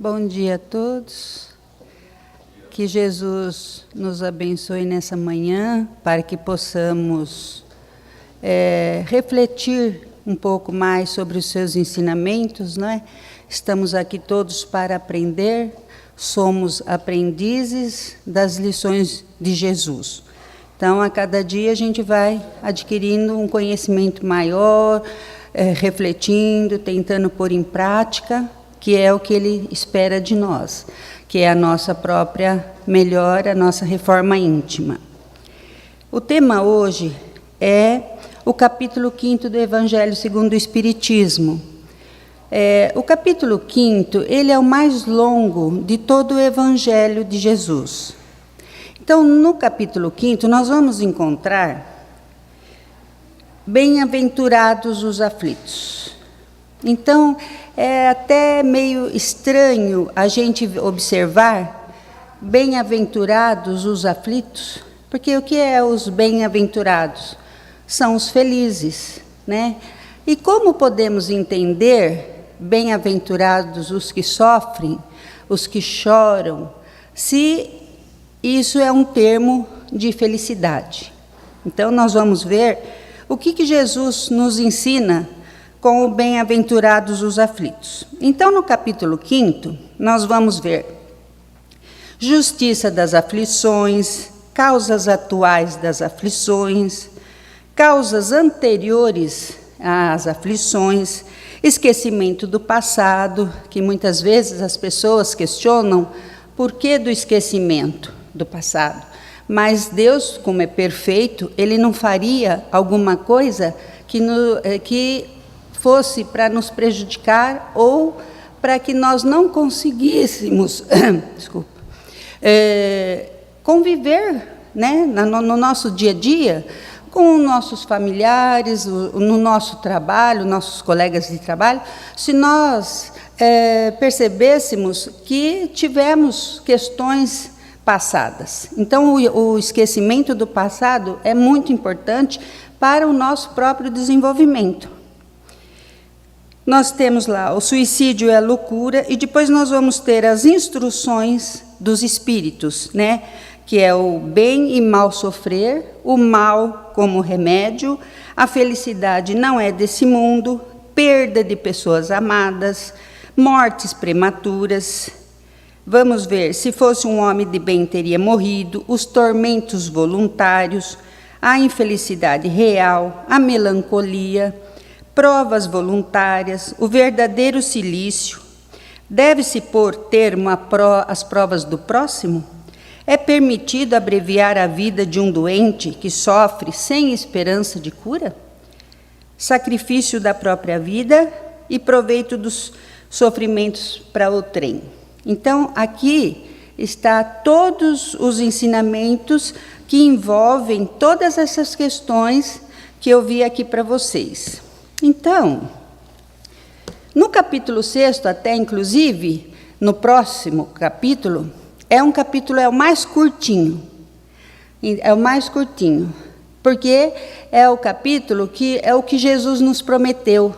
Bom dia a todos. Que Jesus nos abençoe nessa manhã, para que possamos refletir um pouco mais sobre os seus ensinamentos, não é? Estamos aqui todos para aprender, somos aprendizes das lições de Jesus. Então, a cada dia a gente vai adquirindo um conhecimento maior, refletindo, tentando pôr em prática, que é o que Ele espera de nós, que é a nossa própria melhora, a nossa reforma íntima. O tema hoje é o capítulo 5º do Evangelho segundo o Espiritismo. O capítulo 5º, ele é o mais longo de todo o Evangelho de Jesus. Então, no capítulo 5º, nós vamos encontrar bem-aventurados os aflitos. Então, é até meio estranho a gente observar bem-aventurados os aflitos, porque o que é os bem-aventurados? São os felizes, né? E como podemos entender bem-aventurados os que sofrem, os que choram, se isso é um termo de felicidade? Então, nós vamos ver o que Jesus nos ensina com o bem-aventurados os aflitos. Então, no capítulo 5º, nós vamos ver justiça das aflições, causas atuais das aflições, causas anteriores às aflições, esquecimento do passado, que muitas vezes as pessoas questionam por que do esquecimento do passado. Mas Deus, como é perfeito, Ele não faria alguma coisa que fosse para nos prejudicar ou para que nós não conseguíssemos conviver, né, no nosso dia a dia com nossos familiares, no nosso trabalho, nossos colegas de trabalho, se nós percebêssemos que tivemos questões passadas. Então, o esquecimento do passado é muito importante para o nosso próprio desenvolvimento. Nós temos lá o suicídio é a loucura, e depois nós vamos ter as instruções dos espíritos, né? Que é o bem e mal sofrer, o mal como remédio, a felicidade não é desse mundo, perda de pessoas amadas, mortes prematuras. Vamos ver, se fosse um homem de bem teria morrido, os tormentos voluntários, a infelicidade real, a melancolia, provas voluntárias, o verdadeiro cilício. Deve-se pôr termo às provas do próximo? É permitido abreviar a vida de um doente que sofre sem esperança de cura? Sacrifício da própria vida e proveito dos sofrimentos para outrem. Então, aqui está todos os ensinamentos que envolvem todas essas questões que eu vi aqui para vocês. Então, no capítulo 6º, até inclusive, no próximo capítulo, é o mais curtinho. É o mais curtinho, porque é o capítulo que é o que Jesus nos prometeu.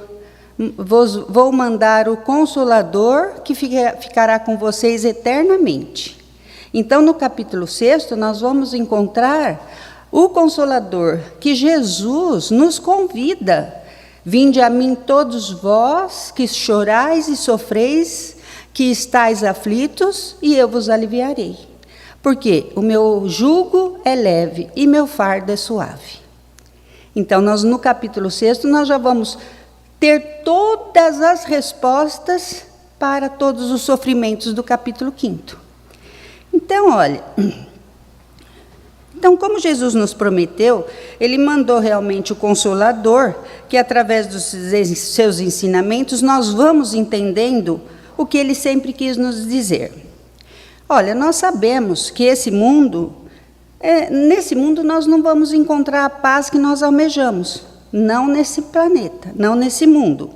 Vou mandar o Consolador, que ficará com vocês eternamente. Então, no capítulo 6º, nós vamos encontrar o Consolador, que Jesus nos convida. Vinde a mim todos vós, que chorais e sofreis, que estáis aflitos, e eu vos aliviarei. Porque o meu jugo é leve e meu fardo é suave. Então, no capítulo 6º, nós já vamos ter todas as respostas para todos os sofrimentos do capítulo 5º. Então, olha, como Jesus nos prometeu, Ele mandou realmente o Consolador, que através dos seus ensinamentos nós vamos entendendo o que Ele sempre quis nos dizer. Olha, nós sabemos que nesse mundo nós não vamos encontrar a paz que nós almejamos. Não nesse planeta, não nesse mundo.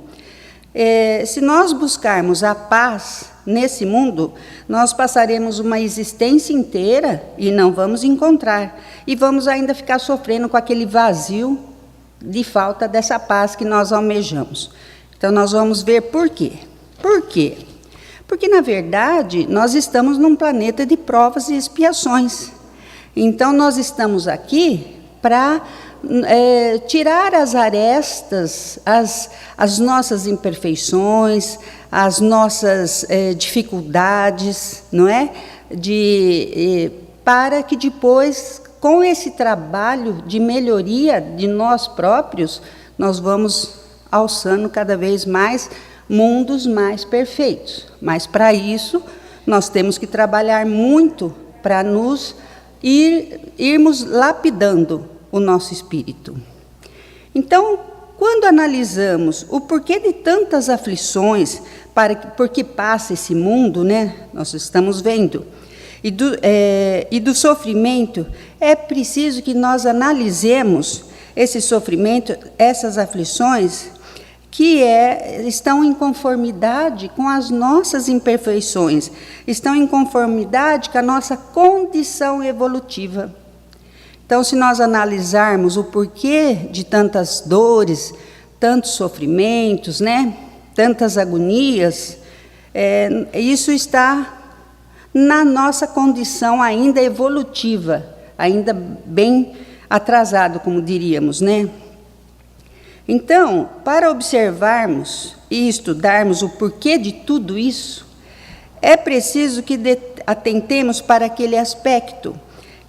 Se nós buscarmos a paz nesse mundo, nós passaremos uma existência inteira e não vamos encontrar. E vamos ainda ficar sofrendo com aquele vazio de falta dessa paz que nós almejamos. Então, nós vamos ver por quê. Por quê? Porque, na verdade, nós estamos num planeta de provas e expiações. Então, nós estamos aqui para tirar as arestas, as nossas imperfeições, as nossas dificuldades, não é? Para que depois, com esse trabalho de melhoria de nós próprios, nós vamos alçando cada vez mais mundos mais perfeitos. Mas, para isso, nós temos que trabalhar muito para irmos lapidando o nosso espírito. Então, quando analisamos o porquê de tantas aflições, por que passa esse mundo, né? Nós estamos vendo, e do sofrimento, é preciso que nós analisemos esse sofrimento, essas aflições, que estão em conformidade com as nossas imperfeições, estão em conformidade com a nossa condição evolutiva. Então, se nós analisarmos o porquê de tantas dores, tantos sofrimentos, né, tantas agonias, isso está na nossa condição ainda evolutiva, ainda bem atrasado, como diríamos, né? Então, para observarmos e estudarmos o porquê de tudo isso, é preciso que atentemos para aquele aspecto,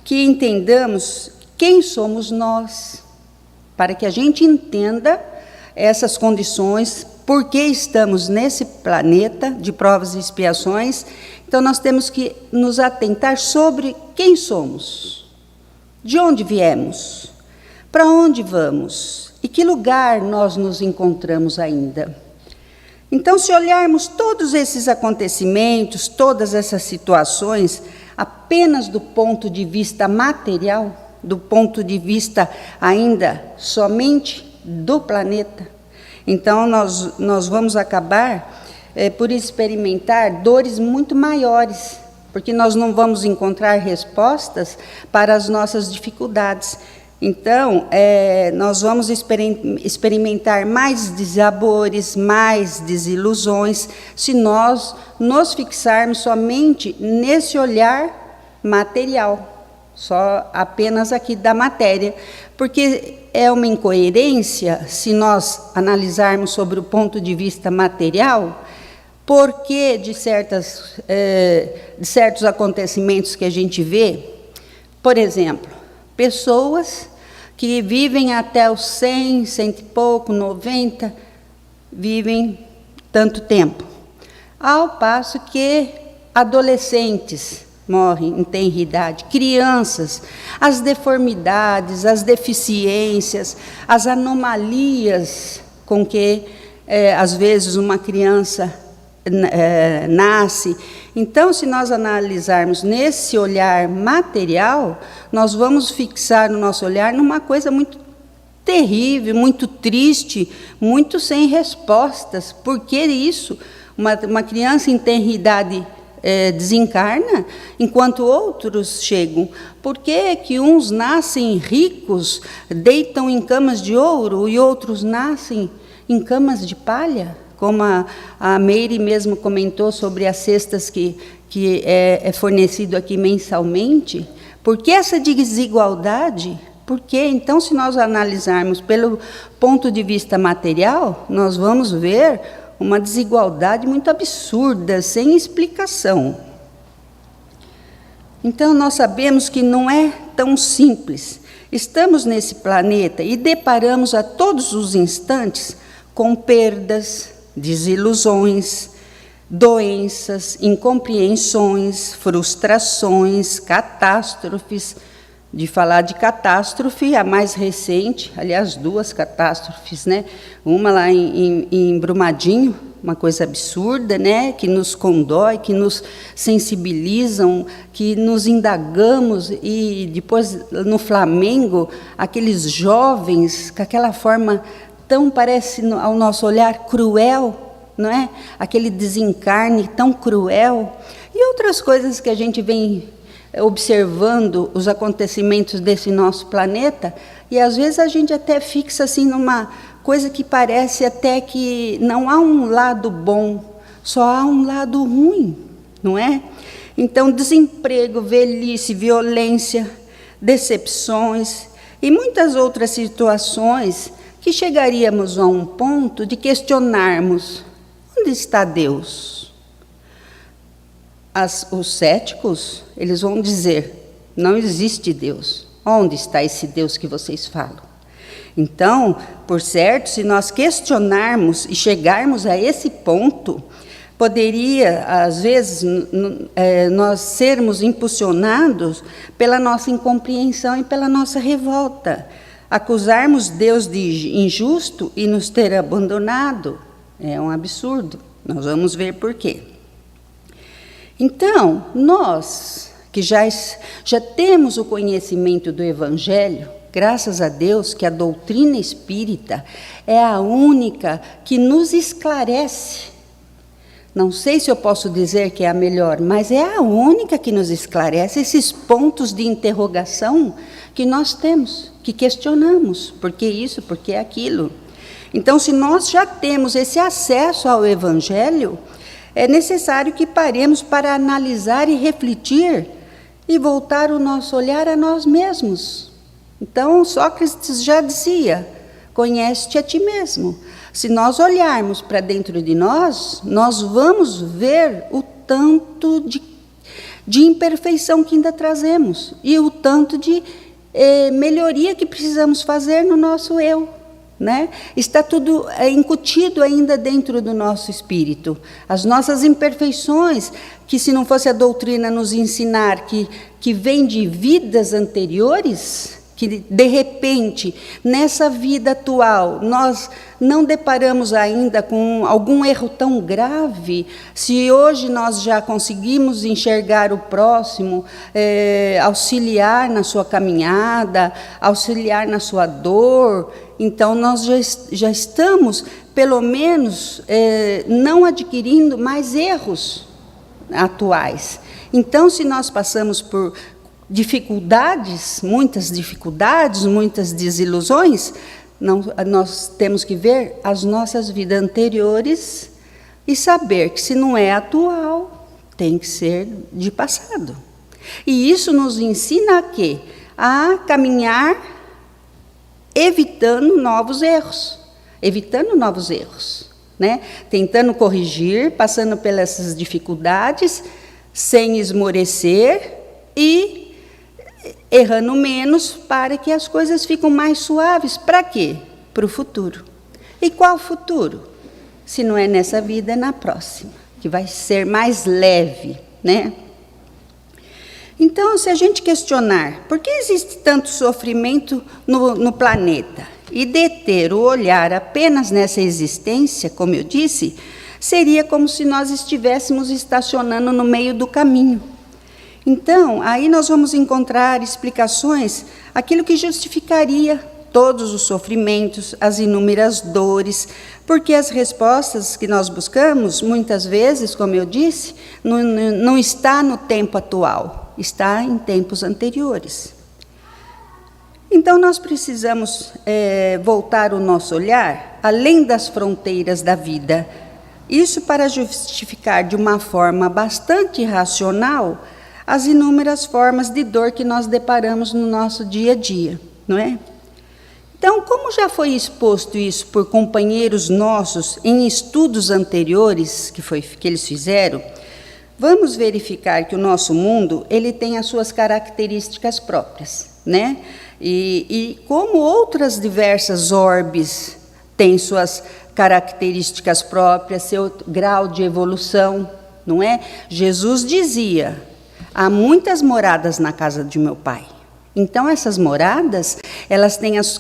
que entendamos quem somos nós, para que a gente entenda essas condições, por que estamos nesse planeta de provas e expiações. Então, nós temos que nos atentar sobre quem somos, de onde viemos, para onde vamos e que lugar nós nos encontramos ainda. Então, se olharmos todos esses acontecimentos, todas essas situações, apenas do ponto de vista material, do ponto de vista ainda somente do planeta, então nós vamos acabar por experimentar dores muito maiores, porque nós não vamos encontrar respostas para as nossas dificuldades. Então, nós vamos experimentar mais desabores, mais desilusões, se nós nos fixarmos somente nesse olhar material, só apenas aqui da matéria, porque é uma incoerência se nós analisarmos sobre o ponto de vista material, porque de certos acontecimentos que a gente vê, por exemplo, pessoas que vivem até os 100, 100 e pouco, 90, vivem tanto tempo. Ao passo que adolescentes morrem em tenra idade, crianças, as deformidades, as deficiências, as anomalias com que, às vezes, uma criança nasce. Então, se nós analisarmos nesse olhar material, nós vamos fixar o nosso olhar numa coisa muito terrível, muito triste, muito sem respostas. Por que isso? Uma criança em tenra idade desencarna, enquanto outros chegam. Por que uns nascem ricos, deitam em camas de ouro, e outros nascem em camas de palha? Como a Meire mesmo comentou sobre as cestas que é fornecido aqui mensalmente. Por que essa desigualdade? Porque, então, se nós analisarmos pelo ponto de vista material, nós vamos ver uma desigualdade muito absurda, sem explicação. Então, nós sabemos que não é tão simples. Estamos nesse planeta e deparamos a todos os instantes com perdas, desilusões, doenças, incompreensões, frustrações, catástrofes. De falar de catástrofe, a mais recente, aliás, 2 catástrofes, né? Uma lá em Brumadinho, uma coisa absurda, né? Que nos condói, que nos sensibilizam, que nos indagamos, e depois no Flamengo, aqueles jovens, com aquela forma tão, parece ao nosso olhar, cruel, não é? Aquele desencarne tão cruel, e outras coisas que a gente vem observando os acontecimentos desse nosso planeta, e às vezes a gente até fixa assim numa coisa que parece até que não há um lado bom só há um lado ruim, não é? Então, desemprego, velhice, violência, decepções e muitas outras situações que chegaríamos a um ponto de questionarmos: onde está Deus? Os céticos, eles vão dizer: não existe Deus. Onde está esse Deus que vocês falam? Então, por certo, se nós questionarmos e chegarmos a esse ponto, poderia, às vezes, nós sermos impulsionados pela nossa incompreensão e pela nossa revolta, acusarmos Deus de injusto e nos ter abandonado. É um absurdo. Nós vamos ver por quê. Então, nós que já temos o conhecimento do Evangelho, graças a Deus que a doutrina espírita é a única que nos esclarece. Não sei se eu posso dizer que é a melhor, mas é a única que nos esclarece esses pontos de interrogação que nós temos, que questionamos. Por que isso? Por que aquilo? Então, se nós já temos esse acesso ao Evangelho, é necessário que paremos para analisar e refletir e voltar o nosso olhar a nós mesmos. Então, Sócrates já dizia: conhece-te a ti mesmo. Se nós olharmos para dentro de nós, nós vamos ver o tanto de imperfeição que ainda trazemos e o tanto de melhoria que precisamos fazer no nosso eu, né? Está tudo incutido ainda dentro do nosso espírito. As nossas imperfeições, que se não fosse a doutrina nos ensinar que vem de vidas anteriores, que de repente, nessa vida atual, nós não deparamos ainda com algum erro tão grave, se hoje nós já conseguimos enxergar o próximo, auxiliar na sua caminhada, auxiliar na sua dor, então nós já estamos, pelo menos, não adquirindo mais erros atuais. Então, se nós passamos por dificuldades, muitas desilusões, nós temos que ver as nossas vidas anteriores e saber que, se não é atual, tem que ser de passado. E isso nos ensina a quê? A caminhar evitando novos erros, né? Tentando corrigir, passando pelas dificuldades, sem esmorecer e errando menos, para que as coisas fiquem mais suaves. Para quê? Para o futuro. E qual futuro? Se não é nessa vida, é na próxima, que vai ser mais leve, né? Então, se a gente questionar por que existe tanto sofrimento no planeta e deter o olhar apenas nessa existência, como eu disse, seria como se nós estivéssemos estacionando no meio do caminho. Então, aí nós vamos encontrar explicações, aquilo que justificaria todos os sofrimentos, as inúmeras dores, porque as respostas que nós buscamos, muitas vezes, como eu disse, não está no tempo atual, está em tempos anteriores. Então, nós precisamos voltar o nosso olhar além das fronteiras da vida, isso para justificar de uma forma bastante racional as inúmeras formas de dor que nós deparamos no nosso dia a dia, não é? Então, como já foi exposto isso por companheiros nossos em estudos anteriores que eles fizeram, vamos verificar que o nosso mundo ele tem as suas características próprias, né? E como outras diversas orbes têm suas características próprias, seu grau de evolução, não é? Jesus dizia: há muitas moradas na casa de meu pai. Então, essas moradas,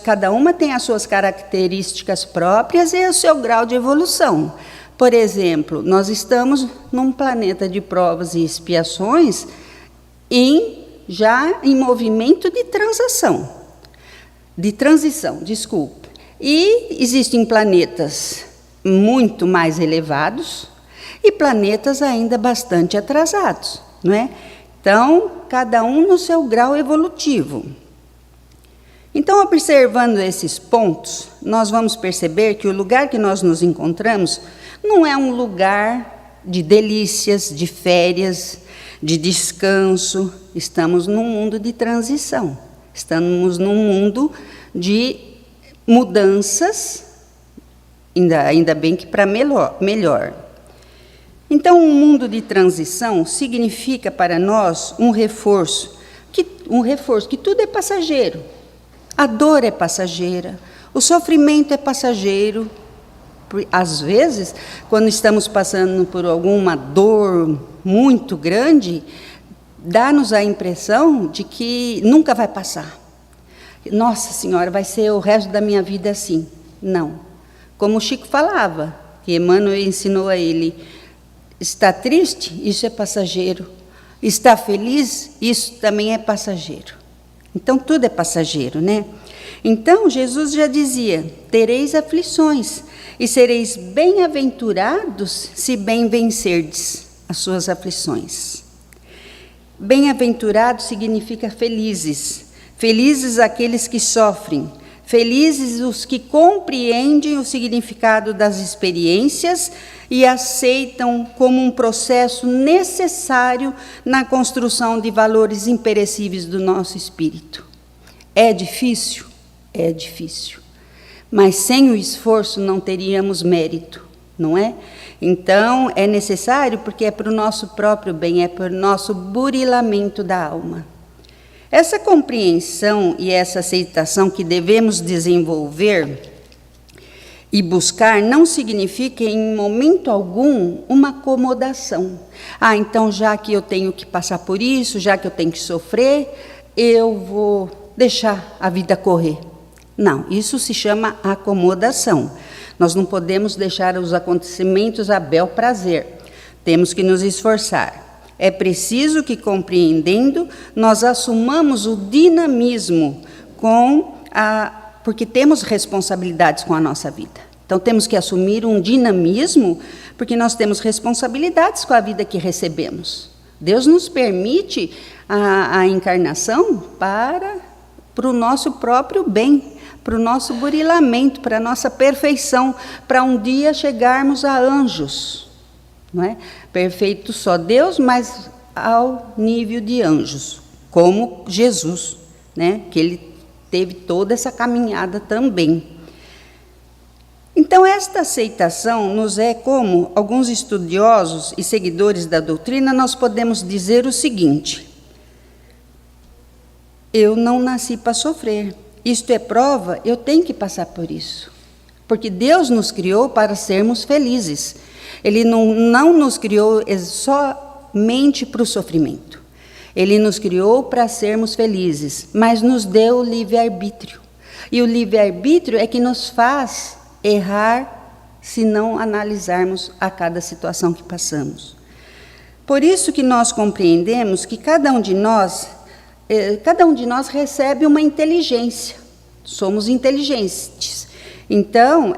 cada uma tem as suas características próprias e o seu grau de evolução. Por exemplo, nós estamos num planeta de provas e expiações já em movimento de transição. E existem planetas muito mais elevados e planetas ainda bastante atrasados, não é? Então, cada um no seu grau evolutivo. Então, observando esses pontos, nós vamos perceber que o lugar que nós nos encontramos não é um lugar de delícias, de férias, de descanso. Estamos num mundo de transição. Estamos num mundo de mudanças, ainda bem que para melhor. Então, um mundo de transição significa para nós um reforço que tudo é passageiro. A dor é passageira, o sofrimento é passageiro. Às vezes, quando estamos passando por alguma dor muito grande, dá-nos a impressão de que nunca vai passar. Nossa Senhora, vai ser o resto da minha vida assim. Não. Como o Chico falava, que Emmanuel ensinou a ele, está triste? Isso é passageiro. Está feliz? Isso também é passageiro. Então, tudo é passageiro, né? Então, Jesus já dizia, tereis aflições, e sereis bem-aventurados se bem vencerdes as suas aflições. Bem-aventurado significa felizes. Felizes aqueles que sofrem. Felizes os que compreendem o significado das experiências e aceitam como um processo necessário na construção de valores imperecíveis do nosso espírito. É difícil? É difícil. Mas sem o esforço não teríamos mérito, não é? Então, é necessário porque é para o nosso próprio bem, é para o nosso burilamento da alma. Essa compreensão e essa aceitação que devemos desenvolver e buscar não significa, em momento algum, uma acomodação. Então, já que eu tenho que passar por isso, já que eu tenho que sofrer, eu vou deixar a vida correr. Não, isso se chama acomodação. Nós não podemos deixar os acontecimentos a bel prazer. Temos que nos esforçar. É preciso que, compreendendo, nós assumamos o dinamismo porque temos responsabilidades com a nossa vida. Então, temos que assumir um dinamismo, porque nós temos responsabilidades com a vida que recebemos. Deus nos permite a encarnação para o nosso próprio bem, para o nosso burilamento, para a nossa perfeição, para um dia chegarmos a anjos. Não é? Perfeito só Deus, mas ao nível de anjos, como Jesus, né? Que ele teve toda essa caminhada também. Então, esta aceitação nos é como alguns estudiosos e seguidores da doutrina, nós podemos dizer o seguinte: eu não nasci para sofrer, isto é prova, eu tenho que passar por isso, porque Deus nos criou para sermos felizes. Ele não nos criou somente para o sofrimento. Ele nos criou para sermos felizes, mas nos deu o livre-arbítrio. E o livre-arbítrio é que nos faz errar se não analisarmos a cada situação que passamos. Por isso que nós compreendemos que cada um de nós recebe uma inteligência. Somos inteligentes. Então,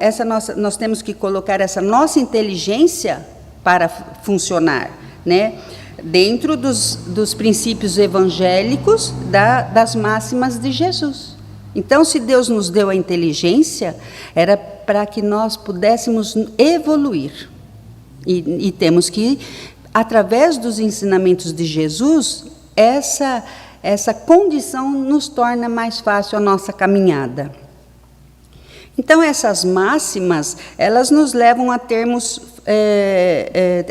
nós temos que colocar essa nossa inteligência para funcionar, né? Dentro dos princípios evangélicos das máximas de Jesus. Então, se Deus nos deu a inteligência, era para que nós pudéssemos evoluir. E temos que, através dos ensinamentos de Jesus, essa condição nos torna mais fácil a nossa caminhada. Então, essas máximas, elas nos levam a termos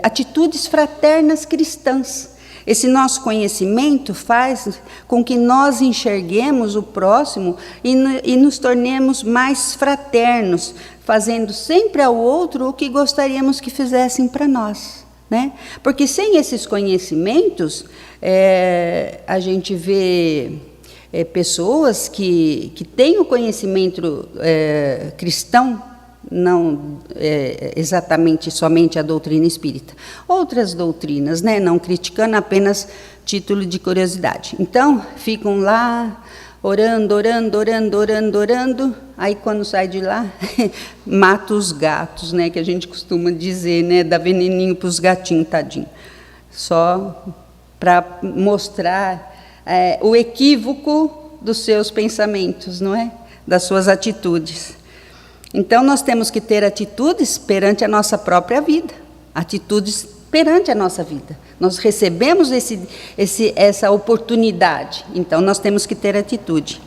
atitudes fraternas cristãs. Esse nosso conhecimento faz com que nós enxerguemos o próximo e nos tornemos mais fraternos, fazendo sempre ao outro o que gostaríamos que fizessem para nós, né? Porque sem esses conhecimentos, a gente vê pessoas que têm o conhecimento cristão, não exatamente somente a doutrina espírita, outras doutrinas, né? Não criticando, apenas título de curiosidade. Então, ficam lá orando, aí quando sai de lá, mata os gatos, né? Que a gente costuma dizer, né? Dá veneninho para os gatinhos, tadinho. Só para mostrar o equívoco dos seus pensamentos, não é? Das suas atitudes. Então, nós temos que ter atitudes perante a nossa própria vida, atitudes perante a nossa vida. Nós recebemos essa oportunidade, então nós temos que ter atitude.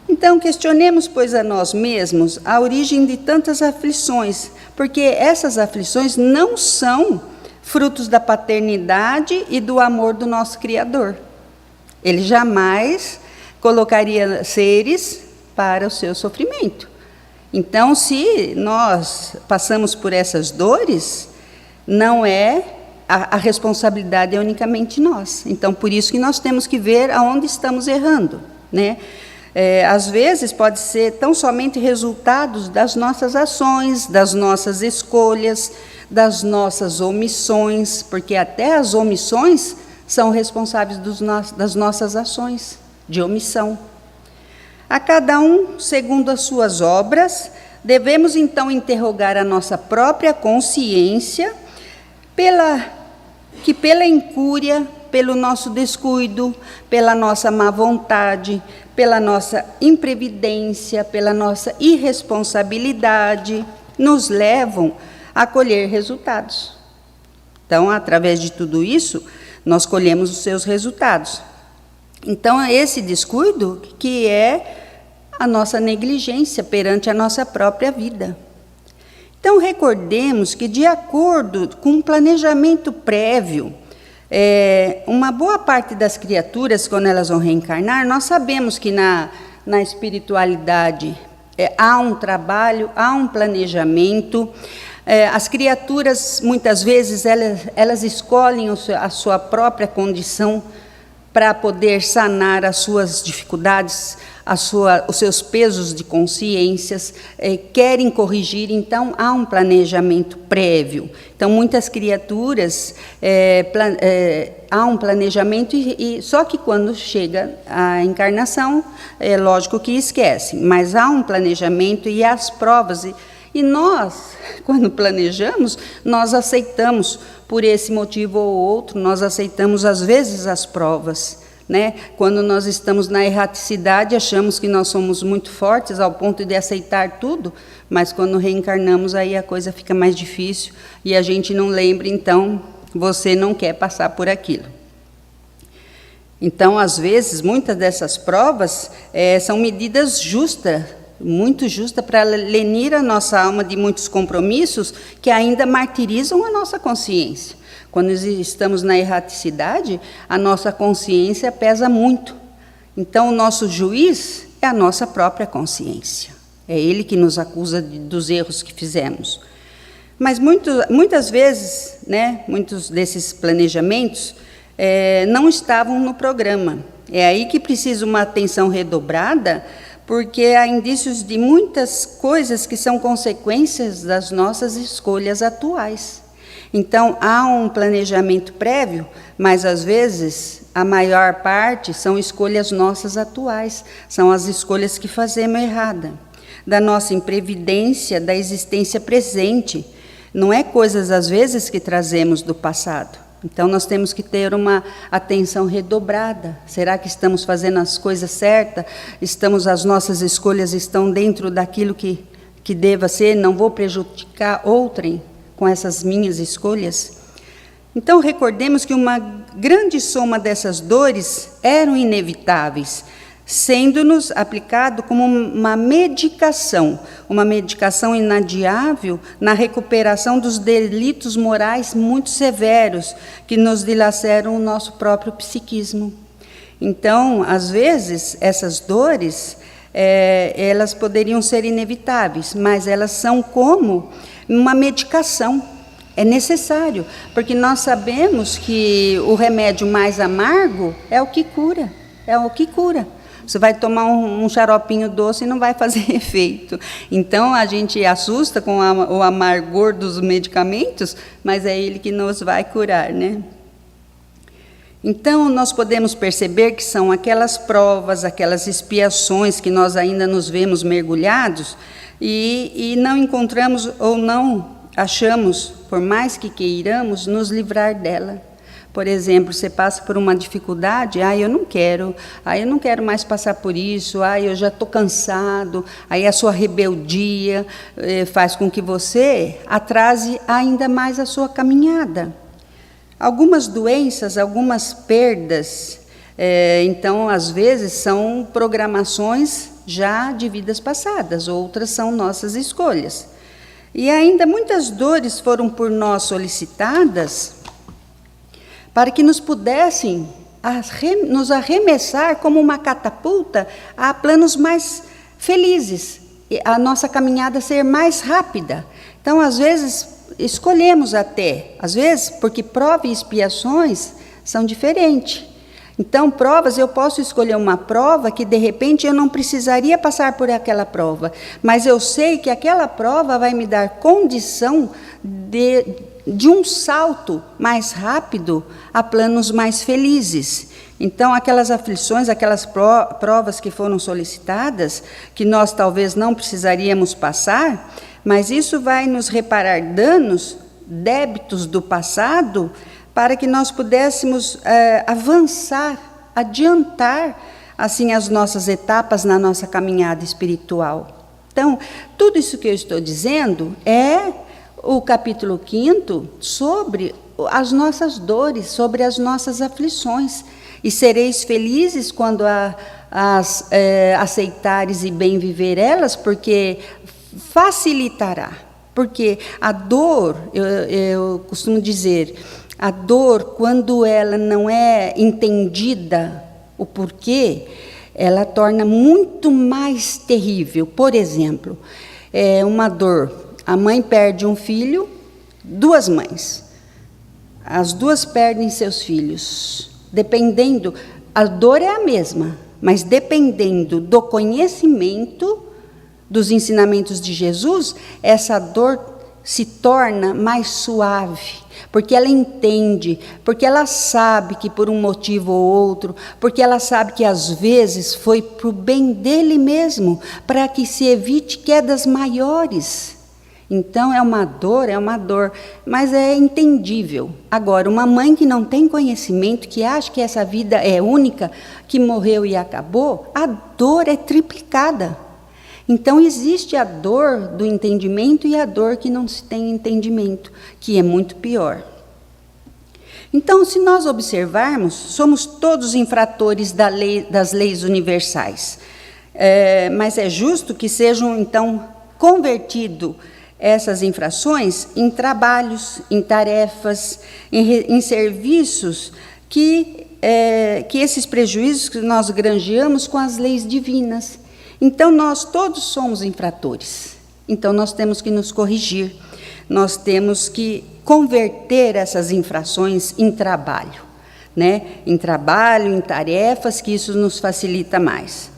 Então, questionemos, pois, a nós mesmos a origem de tantas aflições, porque essas aflições não são frutos da paternidade e do amor do nosso Criador. Ele jamais colocaria seres para o seu sofrimento. Então, se nós passamos por essas dores, não é a responsabilidade é unicamente nós. Então, por isso que nós temos que ver aonde estamos errando, né? Às vezes pode ser tão somente resultados das nossas ações, das nossas escolhas, das nossas omissões, porque até as omissões são responsáveis das nossas ações de omissão. A cada um, segundo as suas obras, devemos então interrogar a nossa própria consciência pela incúria, pelo nosso descuido, pela nossa má vontade, pela nossa imprevidência, pela nossa irresponsabilidade, nos levam a colher resultados. Então, através de tudo isso, nós colhemos os seus resultados. Então, é esse descuido que é a nossa negligência perante a nossa própria vida. Então, recordemos que, de acordo com um planejamento prévio, uma boa parte das criaturas, quando elas vão reencarnar, nós sabemos que na espiritualidade há um trabalho, há um planejamento. As criaturas, muitas vezes, elas escolhem a sua própria condição para poder sanar as suas dificuldades, os seus pesos de consciências, querem corrigir, então há um planejamento prévio. Então, muitas criaturas, há um planejamento, só que quando chega a encarnação, é lógico que esquece, mas há um planejamento e as provas. E nós, quando planejamos, nós aceitamos, por esse motivo ou outro, nós aceitamos às vezes as provas, né? Quando nós estamos na erraticidade, achamos que nós somos muito fortes ao ponto de aceitar tudo, mas quando reencarnamos, aí a coisa fica mais difícil e a gente não lembra, então, você não quer passar por aquilo. Então, às vezes, muitas dessas provas são medidas justas, muito justa para lenir a nossa alma de muitos compromissos que ainda martirizam a nossa consciência. Quando estamos na erraticidade, a nossa consciência pesa muito. Então, o nosso juiz é a nossa própria consciência. É ele que nos acusa dos erros que fizemos. Mas muitas vezes, né, muitos desses planejamentos não estavam no programa. É aí que precisa uma atenção redobrada, porque há indícios de muitas coisas que são consequências das nossas escolhas atuais. Então, há um planejamento prévio, mas, às vezes, a maior parte são escolhas nossas atuais, são as escolhas que fazemos errada, da nossa imprevidência, da existência presente. Não é coisas, às vezes, que trazemos do passado. Então, nós temos que ter uma atenção redobrada. Será que estamos fazendo as coisas certas? As nossas escolhas estão dentro daquilo que deva ser? Não vou prejudicar outrem com essas minhas escolhas? Então, recordemos que uma grande soma dessas dores eram inevitáveis, sendo-nos aplicado como uma medicação inadiável na recuperação dos delitos morais muito severos que nos dilaceram o nosso próprio psiquismo. Então, às vezes, essas dores, elas poderiam ser inevitáveis, mas elas são como uma medicação. É necessário, porque nós sabemos que o remédio mais amargo é o que cura, Você vai tomar um xaropinho doce e não vai fazer efeito. Então, a gente assusta com o amargor dos medicamentos, mas é ele que nos vai curar, né? Então, nós podemos perceber que são aquelas provas, aquelas expiações que nós ainda nos vemos mergulhados e não encontramos ou não achamos, por mais que queiramos, nos livrar dela. Por exemplo, você passa por uma dificuldade, eu não quero mais passar por isso, eu já estou cansado, aí a sua rebeldia faz com que você atrase ainda mais a sua caminhada. Algumas doenças, algumas perdas, então, às vezes, são programações já de vidas passadas, outras são nossas escolhas. E ainda muitas dores foram por nós solicitadas para que nos pudessem nos arremessar como uma catapulta a planos mais felizes, a nossa caminhada ser mais rápida. Então, às vezes, escolhemos até, às vezes, porque prova e expiações são diferentes. Então, provas, eu posso escolher uma prova que, de repente, eu não precisaria passar por aquela prova, mas eu sei que aquela prova vai me dar condição de um salto mais rápido a planos mais felizes. Então, aquelas aflições, aquelas provas que foram solicitadas, que nós talvez não precisaríamos passar, mas isso vai nos reparar danos, débitos do passado, para que nós pudéssemos avançar, adiantar, assim, as nossas etapas na nossa caminhada espiritual. Então, tudo isso que eu estou dizendo é o capítulo 5 sobre as nossas dores, sobre as nossas aflições. E sereis felizes quando as aceitares e bem viver elas, porque facilitará. Porque a dor, eu costumo dizer, a dor, quando ela não é entendida o porquê, ela torna muito mais terrível. Por exemplo, uma dor, a mãe perde um filho, duas mães. As duas perdem seus filhos. Dependendo, a dor é a mesma, mas dependendo do conhecimento dos ensinamentos de Jesus, essa dor se torna mais suave, porque ela entende, porque ela sabe que por um motivo ou outro, porque ela sabe que às vezes foi para o bem dele mesmo, para que se evite quedas maiores. Então é uma dor, mas é entendível. Agora, uma mãe que não tem conhecimento, que acha que essa vida é única, que morreu e acabou, a dor é triplicada. Então, existe a dor do entendimento e a dor que não se tem entendimento, que é muito pior. Então, se nós observarmos, somos todos infratores das leis universais. Mas é justo que sejam, então, convertidos essas infrações em trabalhos, em tarefas, em serviços que esses prejuízos que nós granjeamos com as leis divinas. Então, nós todos somos infratores. Então, nós temos que nos corrigir. Nós temos que converter essas infrações em trabalho, né? Em trabalho, em tarefas, que isso nos facilita mais.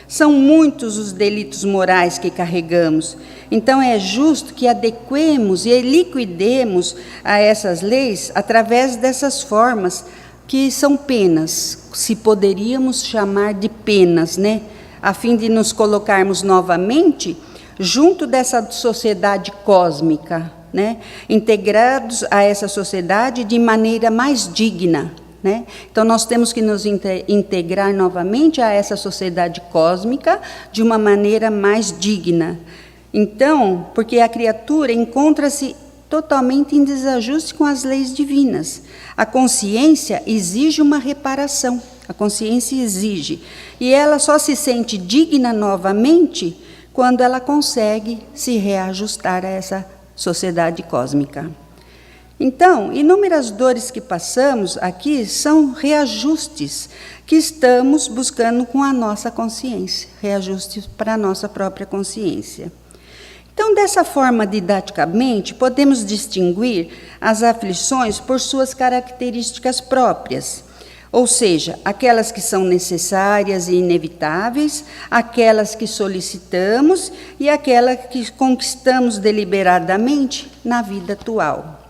São muitos os delitos morais que carregamos. Então, é justo que adequemos e liquidemos a essas leis através dessas formas, que são penas, se poderíamos chamar de penas, né? A fim de nos colocarmos novamente junto dessa sociedade cósmica, né? Integrados a essa sociedade de maneira mais digna, né? Então, nós temos que nos integrar novamente a essa sociedade cósmica de uma maneira mais digna. Então, porque a criatura encontra-se totalmente em desajuste com as leis divinas. A consciência exige uma reparação. A consciência exige. E ela só se sente digna novamente quando ela consegue se reajustar a essa sociedade cósmica. Então, inúmeras dores que passamos aqui são reajustes que estamos buscando com a nossa consciência, reajustes para a nossa própria consciência. Então, dessa forma, didaticamente, podemos distinguir as aflições por suas características próprias, ou seja, aquelas que são necessárias e inevitáveis, aquelas que solicitamos e aquelas que conquistamos deliberadamente na vida atual.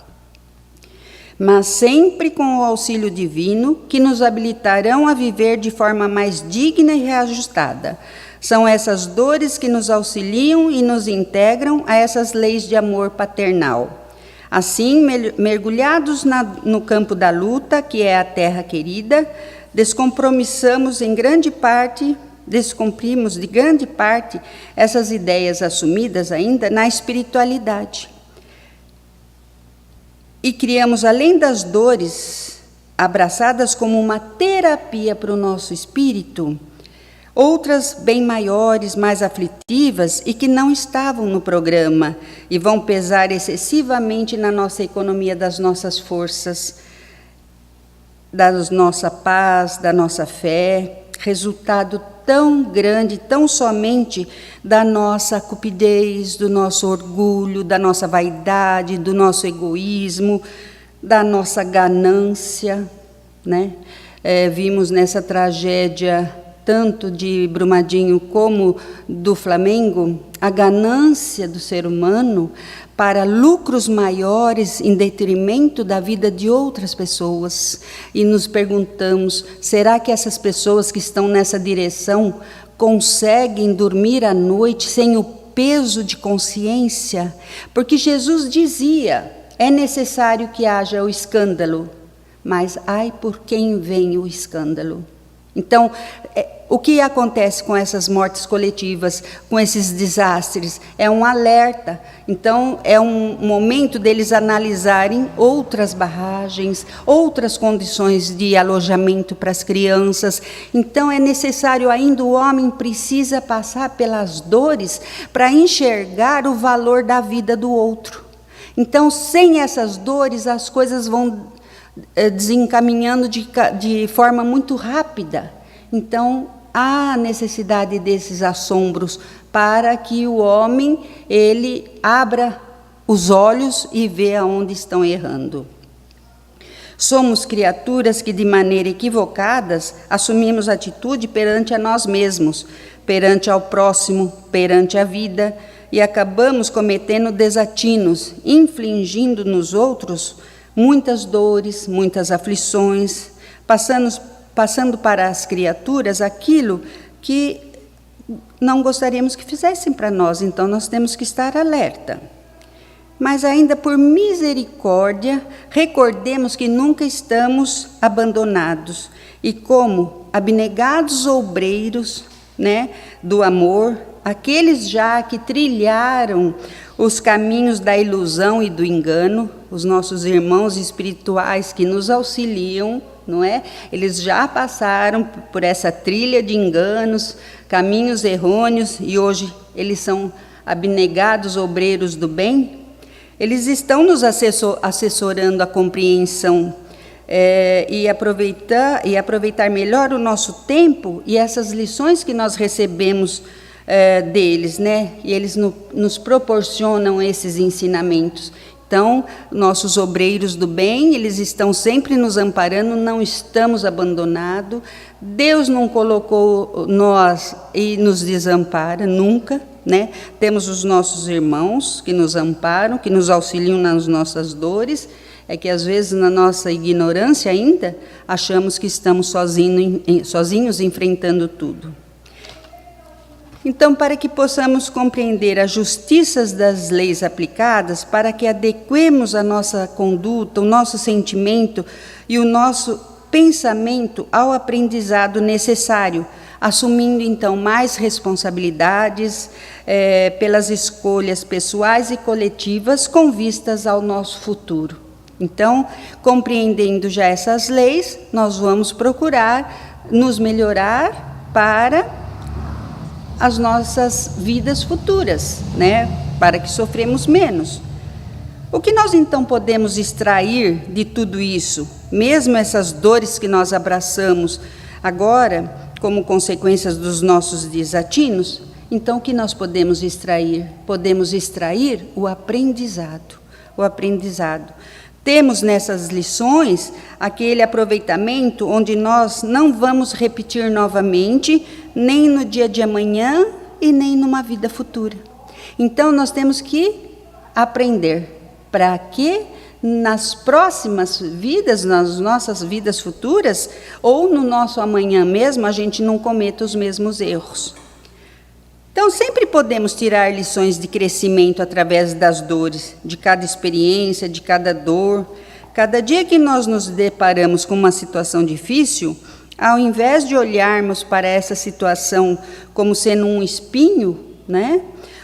Mas sempre com o auxílio divino, que nos habilitarão a viver de forma mais digna e reajustada. São essas dores que nos auxiliam e nos integram a essas leis de amor paternal. Assim, mergulhados no campo da luta, que é a terra querida, descomprimos de grande parte essas ideias assumidas ainda na espiritualidade. E criamos, além das dores, abraçadas como uma terapia para o nosso espírito, outras bem maiores, mais aflitivas e que não estavam no programa e vão pesar excessivamente na nossa economia das nossas forças, da nossa paz, da nossa fé, resultado tão grande, tão somente da nossa cupidez, do nosso orgulho, da nossa vaidade, do nosso egoísmo, da nossa ganância, né? Vimos nessa tragédia, tanto de Brumadinho como do Flamengo, a ganância do ser humano para lucros maiores em detrimento da vida de outras pessoas. E nos perguntamos, será que essas pessoas que estão nessa direção conseguem dormir à noite sem o peso de consciência? Porque Jesus dizia, é necessário que haja o escândalo, mas ai por quem vem o escândalo. Então, o que acontece com essas mortes coletivas, com esses desastres? É um alerta. Então, é um momento deles analisarem outras barragens, outras condições de alojamento para as crianças. Então, é necessário ainda, o homem precisa passar pelas dores para enxergar o valor da vida do outro. Então, sem essas dores, as coisas vão desencaminhando de forma muito rápida. Então, há necessidade desses assombros para que o homem, ele abra os olhos e vê aonde estão errando. Somos criaturas que, de maneira equivocadas, assumimos atitude perante a nós mesmos, perante ao próximo, perante a vida, e acabamos cometendo desatinos, infligindo nos outros muitas dores, muitas aflições, passando para as criaturas aquilo que não gostaríamos que fizessem para nós. Então, nós temos que estar alerta. Mas ainda por misericórdia, recordemos que nunca estamos abandonados. E como abnegados obreiros, né, do amor, aqueles já que trilharam os caminhos da ilusão e do engano, os nossos irmãos espirituais que nos auxiliam, não é? Eles já passaram por essa trilha de enganos, caminhos errôneos, e hoje eles são abnegados obreiros do bem. Eles estão nos assessorando a compreensão e aproveitar melhor o nosso tempo e essas lições que nós recebemos deles, né? E eles nos proporcionam esses ensinamentos. Então, nossos obreiros do bem, eles estão sempre nos amparando, não estamos abandonados. Deus não colocou nós e nos desampara, nunca, né? Temos os nossos irmãos que nos amparam, que nos auxiliam nas nossas dores. É que, às vezes, na nossa ignorância ainda, achamos que estamos sozinhos enfrentando tudo. Então, para que possamos compreender as justiças das leis aplicadas, para que adequemos a nossa conduta, o nosso sentimento e o nosso pensamento ao aprendizado necessário, assumindo, então, mais responsabilidades pelas escolhas pessoais e coletivas com vistas ao nosso futuro. Então, compreendendo já essas leis, nós vamos procurar nos melhorar para as nossas vidas futuras, né? Para que sofremos menos. O que nós então podemos extrair de tudo isso, mesmo essas dores que nós abraçamos agora, como consequências dos nossos desatinos? Então, o que nós podemos extrair? Podemos extrair o aprendizado. O aprendizado. Temos nessas lições aquele aproveitamento onde nós não vamos repetir novamente, nem no dia de amanhã e nem numa vida futura. Então, nós temos que aprender para que nas próximas vidas, nas nossas vidas futuras, ou no nosso amanhã mesmo, a gente não cometa os mesmos erros. Então, sempre podemos tirar lições de crescimento através das dores, de cada experiência, de cada dor. Cada dia que nós nos deparamos com uma situação difícil, ao invés de olharmos para essa situação como sendo um espinho, né?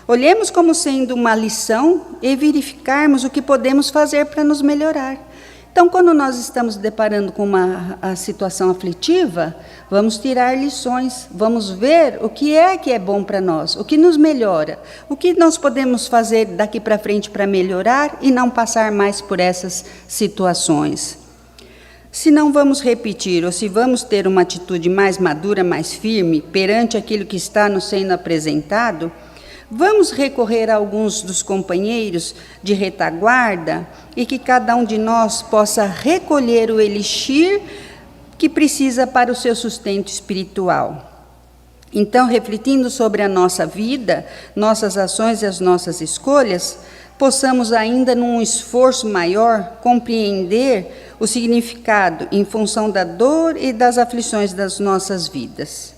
Olhemos como sendo uma lição e verificarmos o que podemos fazer para nos melhorar. Então, quando nós estamos deparando com a situação aflitiva, vamos tirar lições, vamos ver o que é bom para nós, o que nos melhora, o que nós podemos fazer daqui para frente para melhorar e não passar mais por essas situações. Se não vamos repetir, ou se vamos ter uma atitude mais madura, mais firme, perante aquilo que está nos sendo apresentado, vamos recorrer a alguns dos companheiros de retaguarda e que cada um de nós possa recolher o elixir que precisa para o seu sustento espiritual. Então, refletindo sobre a nossa vida, nossas ações e as nossas escolhas, possamos ainda, num esforço maior, compreender o significado em função da dor e das aflições das nossas vidas.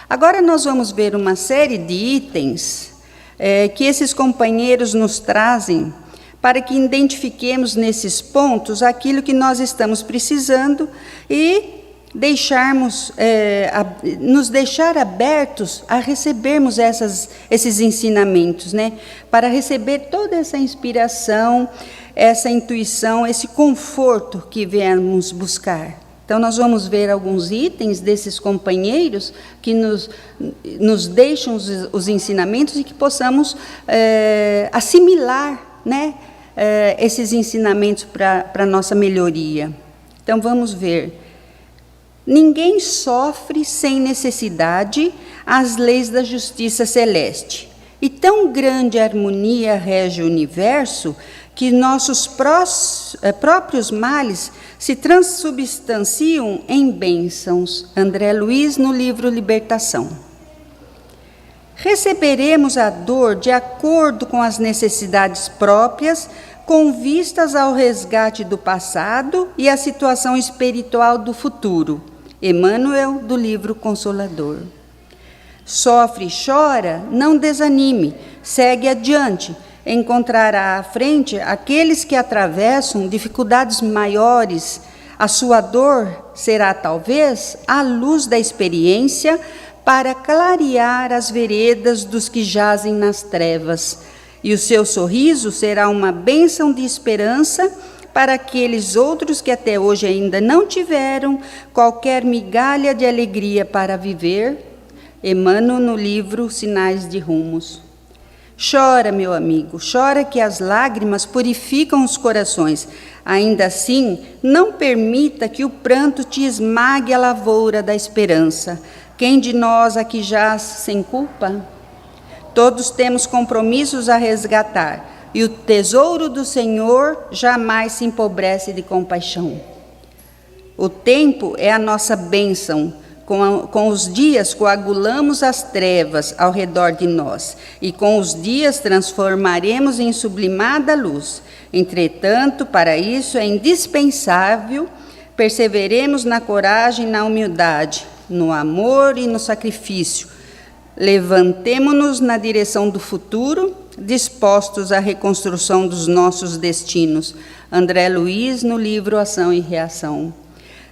Agora nós vamos ver uma série de itens que esses companheiros nos trazem para que identifiquemos nesses pontos aquilo que nós estamos precisando e nos deixar abertos a recebermos esses ensinamentos, né? Para receber toda essa inspiração, essa intuição, esse conforto que viemos buscar. Então, nós vamos ver alguns itens desses companheiros que nos deixam os ensinamentos e que possamos assimilar, né, esses ensinamentos para a nossa melhoria. Então, vamos ver. Ninguém sofre sem necessidade as leis da justiça celeste. E tão grande harmonia rege o universo que nossos próprios males se transubstanciam em bênçãos. André Luiz, no livro Libertação. Receberemos a dor de acordo com as necessidades próprias, com vistas ao resgate do passado e à situação espiritual do futuro. Emmanuel, do livro Consolador. Sofre e chora, não desanime, segue adiante. Encontrará à frente aqueles que atravessam dificuldades maiores. A sua dor será, talvez, a luz da experiência para clarear as veredas dos que jazem nas trevas. E o seu sorriso será uma bênção de esperança para aqueles outros que até hoje ainda não tiveram qualquer migalha de alegria para viver. Emmanuel, no livro Sinais de Rumos. Chora, meu amigo, chora que as lágrimas purificam os corações. Ainda assim, não permita que o pranto te esmague a lavoura da esperança. Quem de nós aqui jaz sem culpa? Todos temos compromissos a resgatar, e o tesouro do Senhor jamais se empobrece de compaixão. O tempo é a nossa bênção. Com os dias coagulamos as trevas ao redor de nós, e com os dias transformaremos em sublimada luz. Entretanto, para isso é indispensável perseveremos na coragem e na humildade, no amor e no sacrifício. Levantemo-nos na direção do futuro, dispostos à reconstrução dos nossos destinos. André Luiz, no livro Ação e Reação.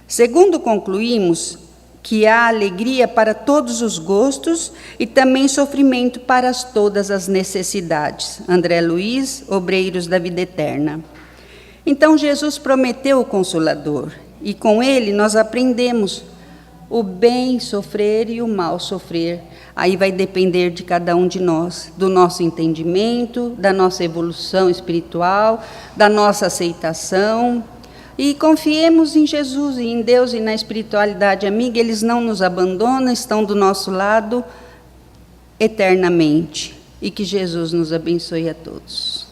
Segundo concluímos, que há alegria para todos os gostos e também sofrimento para todas as necessidades. André Luiz, Obreiros da Vida Eterna. Então, Jesus prometeu o Consolador, e com ele nós aprendemos o bem sofrer e o mal sofrer. Aí vai depender de cada um de nós, do nosso entendimento, da nossa evolução espiritual, da nossa aceitação. E confiemos em Jesus e em Deus e na espiritualidade amiga, eles não nos abandonam, estão do nosso lado eternamente. E que Jesus nos abençoe a todos.